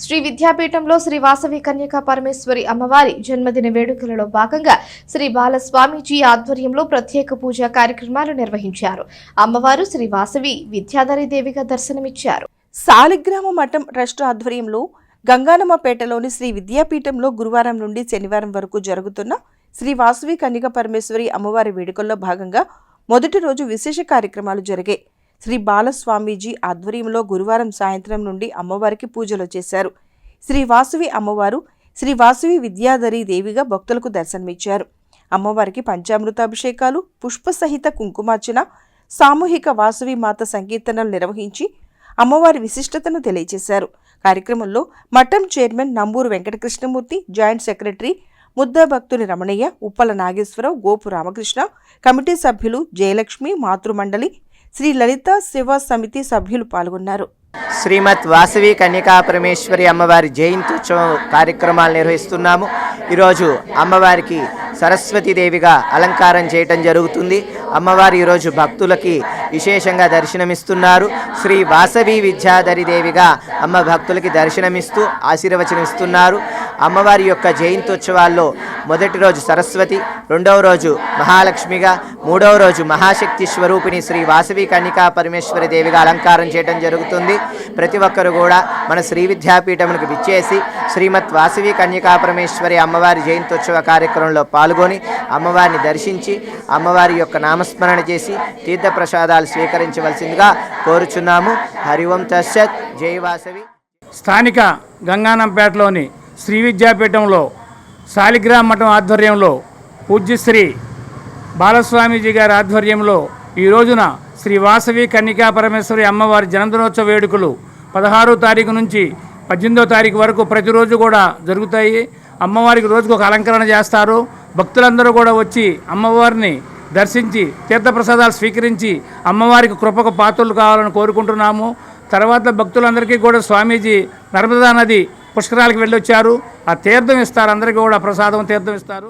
శ్రీ విద్యాపీఠంలో శ్రీ వాసవి కన్యకా పరమేశ్వరి అమ్మవారి జన్మదిన వేడుకలలో భాగంగా శ్రీ బాలస్వామీజీ ఆధ్వర్యంలో ప్రత్యేక పూజా కార్యక్రమాలు నిర్వహించారు. అమ్మవారు శ్రీ వాసవి విద్యాధరి దేవిగా దర్శనమిచ్చారు. సాలిగ్రామ మఠం ట్రస్ట్ ఆధ్వర్యంలో గంగానమ్మపేటలోని శ్రీ విద్యాపీఠంలో గురువారం నుండి శనివారం వరకు జరుగుతున్న శ్రీ వాసవి కన్యకా పరమేశ్వరి అమ్మవారి వేడుకల్లో భాగంగా మొదటి రోజు విశేష కార్యక్రమాలు జరిగాయి. శ్రీ బాలస్వామీజీ ఆధ్వర్యంలో గురువారం సాయంత్రం నుండి అమ్మవారికి పూజలు చేశారు. శ్రీ వాసవి అమ్మవారు శ్రీ వాసవి విద్యాధరి దేవిగా భక్తులకు దర్శనమిచ్చారు. అమ్మవారికి పంచామృతాభిషేకాలు, పుష్పసహిత కుంకుమార్చన, సామూహిక వాసవి మాత సంకీర్తనలు నిర్వహించి అమ్మవారి విశిష్టతను తెలియజేశారు. కార్యక్రమంలో మఠం chairman Namburu Venkatakrishnamurthy, joint secretary Mudda Bhaktuni Ramanaiah, Uppala Nageswararao, Gopu Ramakrishna, committee సభ్యులు జయలక్ష్మి, మాతృమండలి, శ్రీ లలిత సేవా సమితి సభ్యులు పాల్గొన్నారు. శ్రీమత్ వాసవి కన్యకా పరమేశ్వరి అమ్మవారి జయంత్యుత్సవం కార్యక్రమాలు నిర్వహిస్తున్నాము. ఈరోజు అమ్మవారికి సరస్వతీదేవిగా అలంకారం చేయటం జరుగుతుంది. అమ్మవారు ఈరోజు భక్తులకి విశేషంగా దర్శనమిస్తున్నారు. శ్రీ వాసవి విద్యాధరి దేవిగా అమ్మ భక్తులకి దర్శనమిస్తూ ఆశీర్వచనమిస్తున్నారు. అమ్మవారి యొక్క జయంత్యుత్సవాల్లో మొదటి రోజు సరస్వతి, రెండవ రోజు మహాలక్ష్మిగా, మూడవ రోజు మహాశక్తి స్వరూపిణి శ్రీ వాసవి కన్యకా పరమేశ్వరి దేవిగా అలంకారం చేయడం జరుగుతుంది. ప్రతి ఒక్కరు కూడా మన శ్రీ విద్యాపీఠములకు విచ్చేసి శ్రీమత్ వాసవి కన్యకా పరమేశ్వరి అమ్మవారి జయంత్యుత్సవ కార్యక్రమంలో పాల్గొని అమ్మవారిని దర్శించి అమ్మవారి యొక్క నామస్మరణ చేసి తీర్థప్రసాదాలు స్వీకరించవలసిందిగా కోరుచున్నాము. హరి ఓం తస్సత్. జై వాసవి. స్థానిక గంగానంపేటలోని శ్రీ విద్యాపీఠంలో సాలిగ్రామ మఠం ఆధ్వర్యంలో పూజ్యశ్రీ బాలస్వామీజీ గారి ఆధ్వర్యంలో ఈ రోజున శ్రీ వాసవి కన్యకా పరమేశ్వరి అమ్మవారి జన్మదినోత్సవ వేడుకలు 16వ తారీఖు నుంచి 18వ తారీఖు వరకు ప్రతిరోజు కూడా జరుగుతాయి. అమ్మవారికి రోజుకు ఒక అలంకరణ చేస్తారు. భక్తులందరూ కూడా వచ్చి అమ్మవారిని దర్శించి తీర్థప్రసాదాలు స్వీకరించి అమ్మవారికి కృపకు పాత్రలు కావాలని కోరుకుంటున్నాము. తర్వాత భక్తులందరికీ కూడా స్వామీజీ నర్మదా నది పుష్కరాలకు వెళ్ళొచ్చారు. ఆ తీర్థం ఇస్తారు, అందరికీ కూడా ప్రసాదం తీర్థం ఇస్తారు.